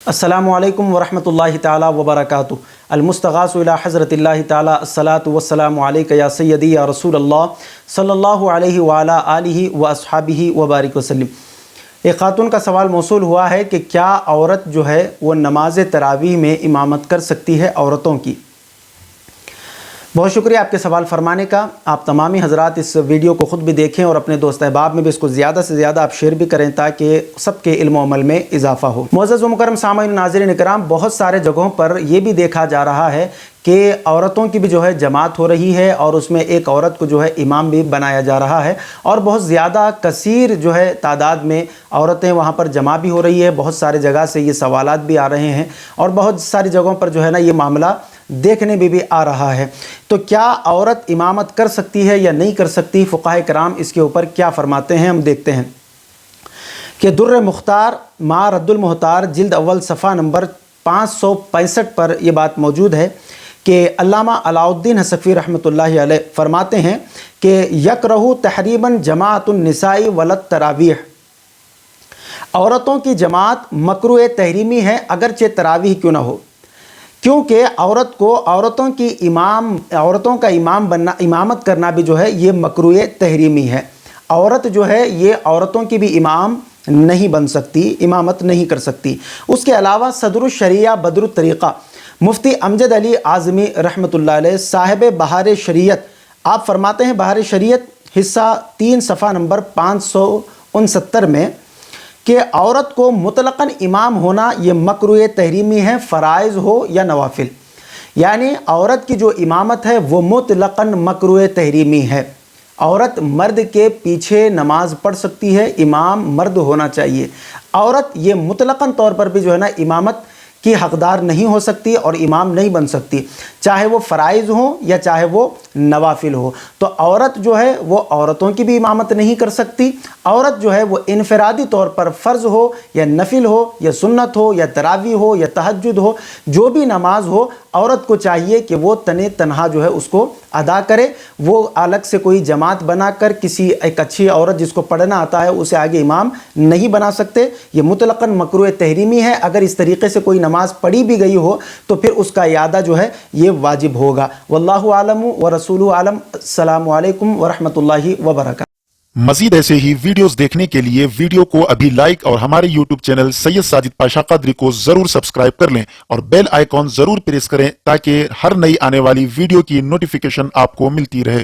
السلام علیکم ورحمۃ تعالی وبرکاتہ۔ المستغاث الی حضرت اللہ تعالی الصلاۃ والسلام علیک یا سیدی یا رسول اللہ صلی اللہ علیہ وعلی آلہ واصحابہ وبارک وسلم۔ ایک خاتون کا سوال موصول ہوا ہے کہ کیا عورت جو ہے وہ نماز تراویح میں امامت کر سکتی ہے عورتوں کی؟ بہت شکریہ آپ کے سوال فرمانے کا۔ آپ تمامی حضرات اس ویڈیو کو خود بھی دیکھیں اور اپنے دوست احباب میں بھی اس کو زیادہ سے زیادہ آپ شیئر بھی کریں تاکہ سب کے علم و عمل میں اضافہ ہو۔ معزز و مکرم سامعین ناظرین کرام، بہت سارے جگہوں پر یہ بھی دیکھا جا رہا ہے کہ عورتوں کی بھی جو ہے جماعت ہو رہی ہے اور اس میں ایک عورت کو جو ہے امام بھی بنایا جا رہا ہے اور بہت زیادہ کثیر جو ہے تعداد میں عورتیں وہاں پر جمع بھی ہو رہی ہے۔ بہت سارے جگہ سے یہ سوالات بھی آ رہے ہیں اور بہت ساری جگہوں پر جو ہے نا یہ معاملہ دیکھنے بھی آ رہا ہے۔ تو کیا عورت امامت کر سکتی ہے یا نہیں کر سکتی؟ فقہاء کرام اس کے اوپر کیا فرماتے ہیں، ہم دیکھتے ہیں کہ در مختار ما رد المحتار جلد اول صفحہ نمبر 565 پر یہ بات موجود ہے کہ علامہ علاء الدین حصفی رحمۃ اللہ علیہ فرماتے ہیں کہ یکرہ تحریما جماعت النساء ولت تراویح، عورتوں کی جماعت مکروہ تحریمی ہے اگرچہ تراویح کیوں نہ ہو، کیونکہ عورت کو عورتوں کا امام بننا، امامت کرنا بھی جو ہے یہ مکروہ تحریمی ہے۔ عورت جو ہے یہ عورتوں کی بھی امام نہیں بن سکتی، امامت نہیں کر سکتی۔ اس کے علاوہ صدر الشریعہ بدر الطریقہ مفتی امجد علی اعظمی رحمۃ اللہ علیہ صاحب بہار شریعت، آپ فرماتے ہیں بہار شریعت حصہ 3 صفحہ نمبر 569 میں کہ عورت کو مطلقاً امام ہونا یہ مکروہ تحریمی ہے، فرائض ہو یا نوافل، یعنی عورت کی جو امامت ہے وہ مطلقاً مکروہ تحریمی ہے۔ عورت مرد کے پیچھے نماز پڑھ سکتی ہے، امام مرد ہونا چاہیے۔ عورت یہ مطلقاً طور پر بھی جو ہے نا امامت کی حقدار نہیں ہو سکتی اور امام نہیں بن سکتی، چاہے وہ فرائض ہوں یا چاہے وہ نوافل ہو۔ تو عورت جو ہے وہ عورتوں کی بھی امامت نہیں کر سکتی۔ عورت جو ہے وہ انفرادی طور پر فرض ہو یا نفل ہو یا سنت ہو یا تراویح ہو یا تہجد ہو، جو بھی نماز ہو، عورت کو چاہیے کہ وہ تنہا جو ہے اس کو ادا کرے۔ وہ الگ سے کوئی جماعت بنا کر کسی ایک اچھی عورت جس کو پڑھنا آتا ہے اسے آگے امام نہیں بنا سکتے۔ یہ مطلقاً مکروہ تحریمی ہے۔ اگر اس طریقے سے کوئی نماز پڑھی بھی گئی ہو تو پھر اس کا اعادہ جو ہے یہ واجب ہوگا۔ واللہ عالم ورسولہ عالم۔ السلام علیکم ورحمۃ اللہ وبرکاتہ۔ مزید ایسے ہی ویڈیوز دیکھنے کے لیے ویڈیو کو ابھی لائک اور ہمارے یوٹیوب چینل سید ساجد پاشا قادری کو ضرور سبسکرائب کر لیں اور بیل آئیکن ضرور پریس کریں تاکہ ہر نئی آنے والی ویڈیو کی نوٹیفیکیشن آپ کو ملتی رہے۔